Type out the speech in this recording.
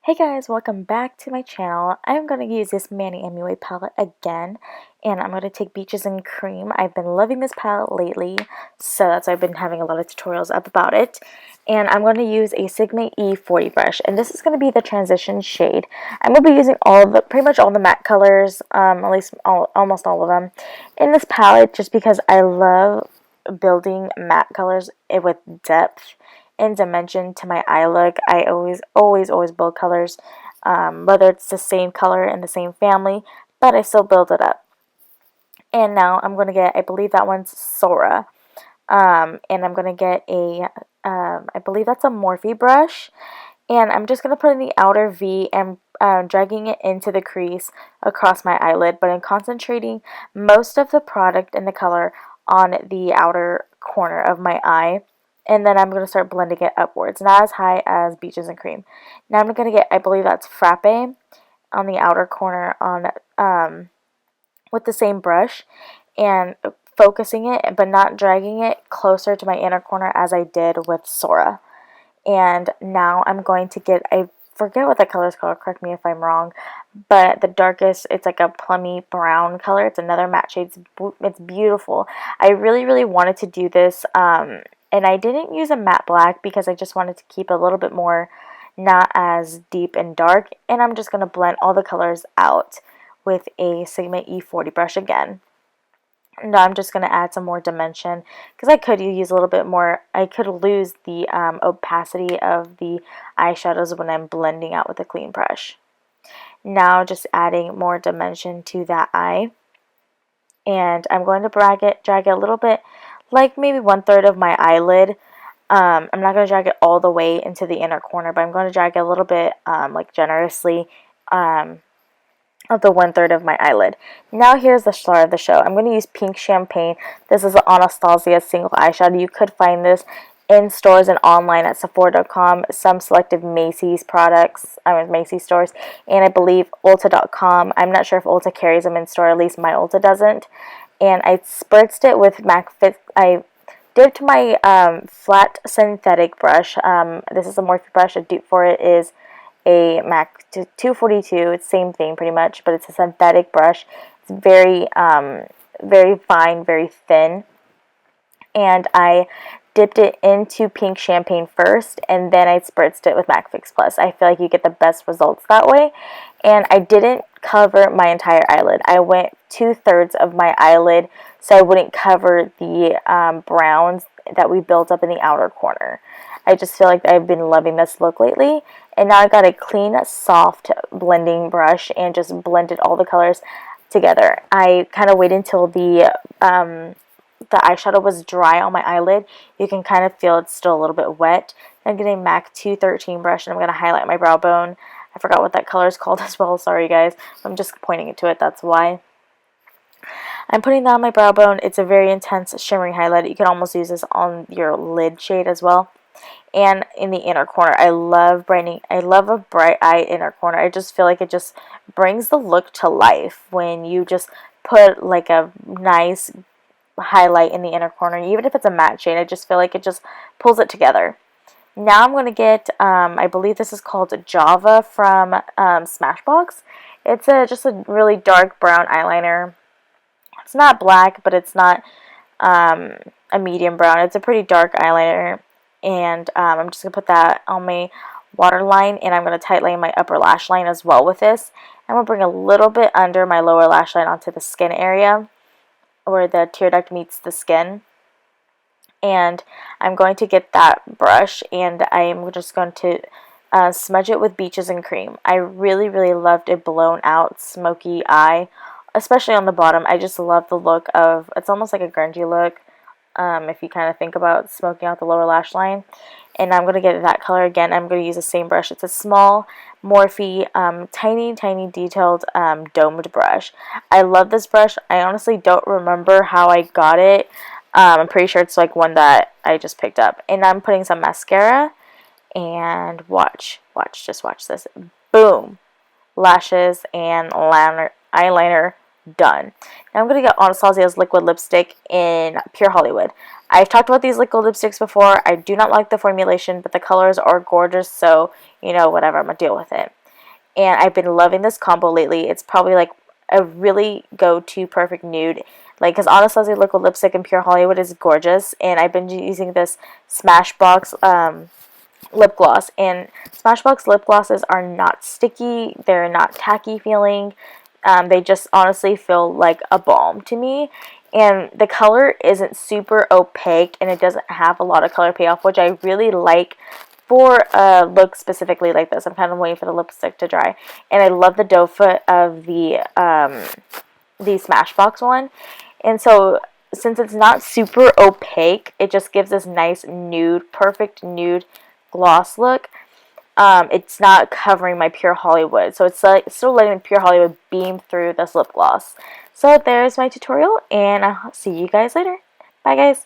Hey guys, welcome back to my channel. I'm going to use this Manny MUA palette again, and I'm going to take Beaches and Cream. I've been loving this palette lately, so that's why I've been having a lot of tutorials up about it. And I'm going to use a Sigma E40 brush, and this is going to be the transition shade. I'm going to be using pretty much all the matte colors, at least almost all of them, in this palette, just because I love building matte colors with depth and dimension to my eye look. I always build colors, whether it's the same color in the same family, but I still build it up. And now I'm going to get, I believe that one's Sora, and I'm going to get I believe that's a Morphe brush, and I'm just going to put in the outer V and dragging it into the crease across my eyelid, but I'm concentrating most of the product and the color on the outer corner of my eye. And then I'm going to start blending it upwards, not as high as Beaches and Cream. Now I'm going to get, I believe that's Frappe on the outer corner with the same brush and focusing it, but not dragging it closer to my inner corner as I did with Sora. And now I'm going to get, I forget what the color is called, correct me if I'm wrong, but the darkest, it's like a plummy brown color. It's another matte shade. It's beautiful. I really wanted to do this, and I didn't use a matte black because I just wanted to keep a little bit more not as deep and dark, and I'm just going to blend all the colors out with a Sigma E40 brush again. Now I'm just going to add some more dimension because I could use a little bit more. I could lose the opacity of the eyeshadows when I'm blending out with a clean brush. Now just adding more dimension to that eye, and I'm going to drag it a little bit, like maybe 1/3 of my eyelid. I'm not going to drag it all the way into the inner corner, but I'm going to drag it a little bit, like generously, of the 1/3 of my eyelid. Now here's the star of the show. I'm going to use Pink Champagne. This is an Anastasia single eyeshadow. You could find this in stores and online at Sephora.com, some selective Macy's products, Macy's stores, and I believe Ulta.com. I'm not sure if Ulta carries them in store, at least my Ulta doesn't. And I spritzed it with MAC Fit. I dipped my flat synthetic brush. This is a Morphe brush. A dupe for it is a MAC 242. It's the same thing pretty much, but it's a synthetic brush. It's very fine, very thin. And I dipped it into Pink Champagne first, and then I spritzed it with MAC Fix Plus. I feel like you get the best results that way. And I didn't cover my entire eyelid. I went 2/3 of my eyelid so I wouldn't cover the browns that we built up in the outer corner. I just feel like I've been loving this look lately. And now I got a clean, soft blending brush and just blended all the colors together. I kind of waited until the eyeshadow was dry on my eyelid. You can kind of feel it's still a little bit wet. I'm getting a MAC 213 brush, and I'm going to highlight my brow bone. I forgot what that color is called as well. Sorry, guys. I'm just pointing to it. That's why. I'm putting that on my brow bone. It's a very intense shimmery highlight. You can almost use this on your lid shade as well. And in the inner corner, I love brightening. I love a bright eye inner corner. I just feel like it just brings the look to life when you just put like a nice highlight in the inner corner, even if it's a matte shade. I just feel like it just pulls it together. Now I'm going to get, I believe this is called Java from Smashbox. It's just a really dark brown eyeliner. It's not black, but it's not a medium brown. It's a pretty dark eyeliner, and I'm just going to put that on my waterline, and I'm going to tight line my upper lash line as well with this. I'm going to bring a little bit under my lower lash line onto the skin area where the tear duct meets the skin. And I'm going to get that brush, and I'm just going to smudge it with Beaches and Cream. I really loved a blown out smoky eye, especially on the bottom. I just love the look of, it's almost like a grungy look, if you kind of think about smoking out the lower lash line. And I'm going to get that color again. I'm going to use the same brush. It's a small Morphe, tiny detailed domed brush. I love this brush. I honestly don't remember how I got it. I'm pretty sure it's like one that I just picked up. And I'm putting some mascara, and just watch this. Boom. Lashes and eyeliner done. Now I'm going to get Anastasia's liquid lipstick in Pure Hollywood. I've talked about these liquid lipsticks before. I do not like the formulation, but the colors are gorgeous, so, you know, whatever, I'm going to deal with it. and I've been loving this combo lately. It's probably like a really go-to perfect nude. Like, because Anastasia Liquid Lipstick in Pure Hollywood is gorgeous, and I've been using this Smashbox lip gloss, and Smashbox lip glosses are not sticky, they're not tacky feeling, they just honestly feel like a balm to me, and the color isn't super opaque, and it doesn't have a lot of color payoff, which I really like for a look specifically like this. I'm kind of waiting for the lipstick to dry, and I love the doe foot of the Smashbox one, and so since it's not super opaque, it just gives this nice nude, perfect nude gloss look. It's not covering my Pure Hollywood, so it's still letting Pure Hollywood beam through this lip gloss. So there's my tutorial, and I'll see you guys later. Bye, guys.